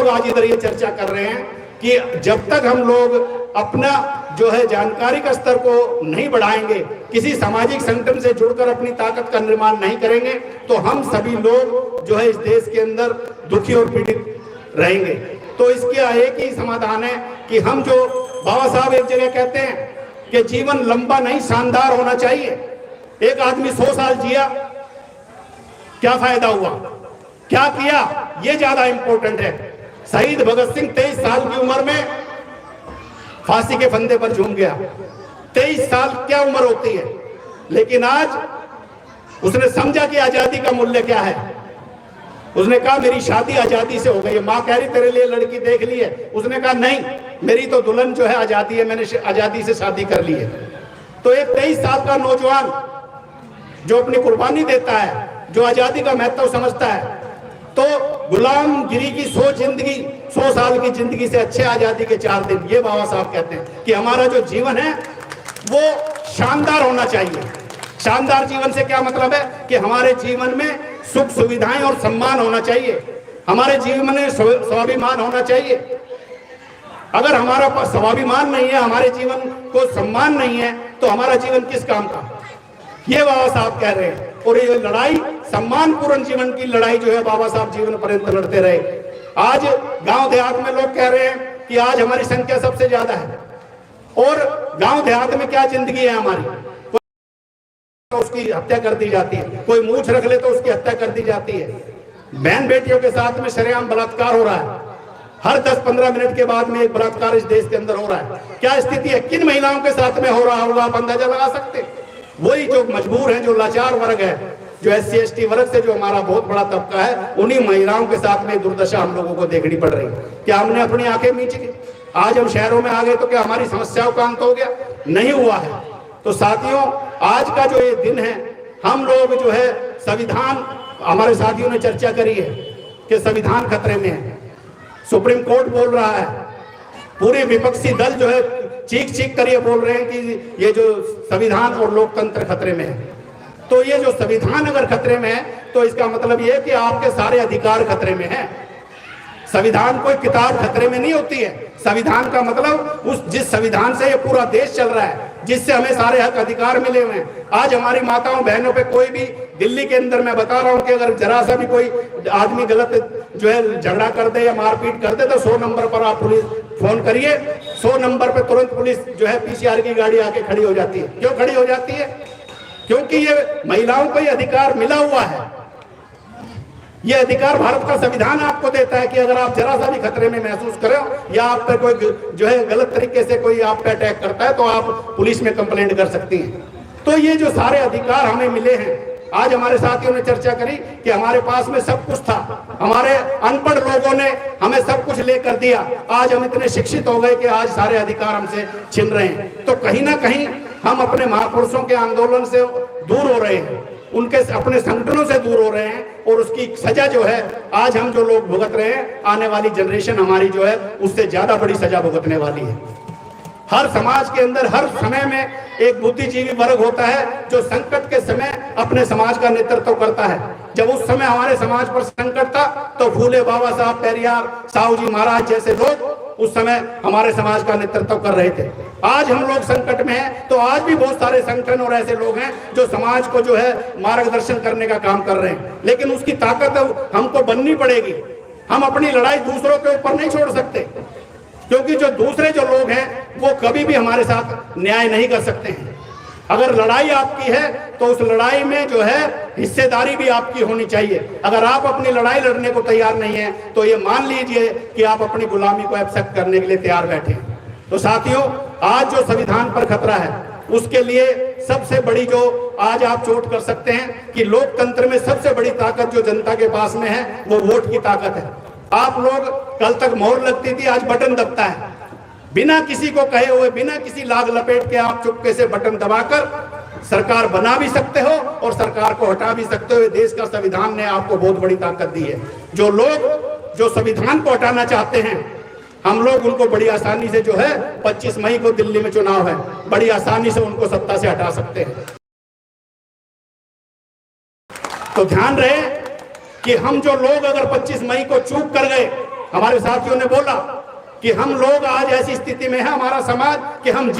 लोग आज इधर ये चर्चा कर रहे हैं कि जब तक हम लोग अपना जो है जानकारी का स्तर को नहीं बढ़ाएंगे, किसी सामाजिक संगठन से जुड़कर अपनी ताकत का निर्माण नहीं करेंगे, तो हम सभी लोग जो है इस देश के अंदर दुखी और पीड़ित रहेंगे। तो इसका एक ही समाधान है कि हम जो बाबा साहब एक जगह कहते हैं कि जीवन लंबा नहीं शानदार होना चाहिए। एक आदमी 100 साल जिया, क्या फायदा हुआ, क्या किया, ये ज्यादा इंपॉर्टेंट है। शहीद भगत सिंह 23 साल की उम्र में फांसी के फंदे पर झूम गया। 23 साल क्या उम्र होती है, लेकिन आज उसने समझा कि आजादी का मूल्य क्या है। उसने कहा मेरी शादी आजादी से हो गई है। माँ कह रही तेरे लिए लड़की देख ली है, उसने कहा नहीं, मेरी तो दुल्हन जो है आजादी है, मैंने आजादी से शादी कर ली है। तो एक 23 साल का नौजवान जो अपनी कुर्बानी देता है, जो आजादी का महत्व समझता है, तो गुलामगिरी की 100 साल की जिंदगी से अच्छे आजादी के 4 दिन। ये बाबा साहब कहते हैं कि हमारा जो जीवन है वो शानदार होना चाहिए। शानदार जीवन से क्या मतलब है कि हमारे जीवन में सुख सुविधाएं और सम्मान होना चाहिए, हमारे जीवन में स्वाभिमान होना चाहिए। अगर हमारा स्वाभिमान नहीं है, हमारे जीवन को सम्मान नहीं है, तो हमारा जीवन किस काम का। ये बाबा साहब कह रहे हैं। और ये लड़ाई, सम्मानपूर्ण जीवन की लड़ाई जो है बाबा साहब जीवन पर्यंत लड़ते रहे। आज गांव देहात में लोग कह रहे हैं कि आज हमारी संख्या सबसे ज्यादा है, और गांव देहात में क्या जिंदगी है हमारी, तो उसकी हत्या कर दी जाती है, कोई मूछ रख ले तो उसकी हत्या कर दी जाती है। बहन बेटियों के साथ में शरेआम बलात्कार हो रहा है, हर 10-15 मिनट के बाद में एक बलात्कार इस देश के अंदर हो रहा है। क्या स्थिति है, किन महिलाओं के साथ में हो रहा होगा, आप अंदाजा लगा सकते। वही जो मजबूर है, जो लाचार वर्ग है, जो SC ST वर्ग से जो हमारा बहुत बड़ा तबका है, उन्हीं महिलाओं के साथ में दुर्दशा हम लोगों को देखनी पड़ रही है। क्या हमने अपनी आंखें मीच ली? आज हम शहरों में आ गए तो क्या हमारी समस्याओं का अंत हो गया? नहीं हुआ है। तो साथियों, आज का जो ये दिन है, हम लोग जो है संविधान, हमारे साथियों ने चर्चा करी है कि संविधान खतरे में है, सुप्रीम कोर्ट बोल रहा है, पूरे विपक्षी दल जो है चीख चीख कर ये बोल रहे हैं कि ये जो संविधान और लोकतंत्र खतरे में है। तो ये जो संविधान अगर खतरे में है, तो इसका मतलब ये है कि आपके सारे अधिकार खतरे में हैं। संविधान कोई किताब खतरे में नहीं होती है। संविधान का मतलब जिस संविधान से ये पूरा देश चल रहा है, जिससे हमें सारे हक अधिकार मिले हुए हैं। आज हमारी माताओं बहनों पे कोई भी, दिल्ली के अंदर मैं बता रहा हूं कि अगर जरा सा भी कोई आदमी गलत जो है झगड़ा कर दे या मारपीट कर दे, तो 100 नंबर पर आप पुलिस फोन करिए, 100 नंबर पर तुरंत पुलिस जो है PCR की गाड़ी आके खड़ी हो जाती है। क्यों खड़ी हो जाती है? क्योंकि ये महिलाओं को ये अधिकार मिला हुआ है। ये अधिकार भारत का संविधान आपको देता है कि अगर आप जरा सा भी खतरे में महसूस करें, या आप पर कोई जो है गलत तरीके से कोई आप पे अटैक करता है, तो आप पुलिस में कंप्लेंट कर सकती हैं। तो ये जो सारे अधिकार हमें मिले हैं, आज हमारे साथियों ने चर्चा करी कि हमारे पास में सब कुछ था, हमारे अनपढ़ लोगों ने हमें सब कुछ लेकर दिया, आज हम इतने शिक्षित हो गए कि आज सारे अधिकार हमसे छिन रहे हैं। तो कहीं ना कहीं हम अपने महापुरुषों के आंदोलन से दूर हो रहे हैं, उनके अपने संगठनों से दूर हो रहे हैं, और उसकी सजा जो है आज हम जो लोग भुगत रहे हैं, आने वाली जनरेशन हमारी जो है उससे ज्यादा बड़ी सजा भुगतने वाली है। हर समाज के अंदर हर समय में एक बुद्धिजीवी वर्ग होता है जो संकट के समय अपने समाज का नेतृत्व करता है। जब उस समय हमारे समाज पर संकट था, तो फूले बाबा साहब, पेरियार, साहू जी महाराज जैसे लोग उस समय हमारे समाज का नेतृत्व कर रहे थे। आज हम लोग संकट में हैं, तो आज भी बहुत सारे संगठन और ऐसे लोग हैं जो समाज को जो है मार्गदर्शन करने का काम कर रहे हैं, लेकिन उसकी ताकत हमको बननी पड़ेगी। हम अपनी लड़ाई दूसरों के ऊपर नहीं छोड़ सकते, क्योंकि जो दूसरे जो लोग हैं वो कभी भी हमारे साथ न्याय नहीं कर सकते हैं। अगर लड़ाई आपकी है, तो उस लड़ाई में जो है हिस्सेदारी भी आपकी होनी चाहिए। अगर आप अपनी लड़ाई लड़ने को तैयार नहीं है, तो ये मान लीजिए कि आप अपनी गुलामी को एक्सेप्ट करने के लिए तैयार बैठे हैं। तो साथियों, आज जो संविधान पर खतरा है, उसके लिए सबसे बड़ी जो आज आप चोट कर सकते हैं कि लोकतंत्र में सबसे बड़ी ताकत जो जनता के पास में है, वो वोट की ताकत है। आप लोग, कल तक मोहर लगती थी, आज बटन दबता है। बिना किसी को कहे हुए, बिना किसी लाग लपेट के आप चुपके से बटन दबाकर सरकार बना भी सकते हो और सरकार को हटा भी सकते हो। देश का संविधान ने आपको बहुत बड़ी ताकत दी है। जो लोग जो संविधान को हटाना चाहते हैं, हम लोग उनको बड़ी आसानी से जो है 25 मई को दिल्ली में चुनाव है, बड़ी आसानी से उनको सत्ता से हटा सकते हैं। तो ध्यान रहे कि हम जो लोग अगर 25 मई को चूक कर गए, हमारे साथियों ने बोला कि हम लोग आज ऐसी स्थिति में है, हमारा समाज, कि हम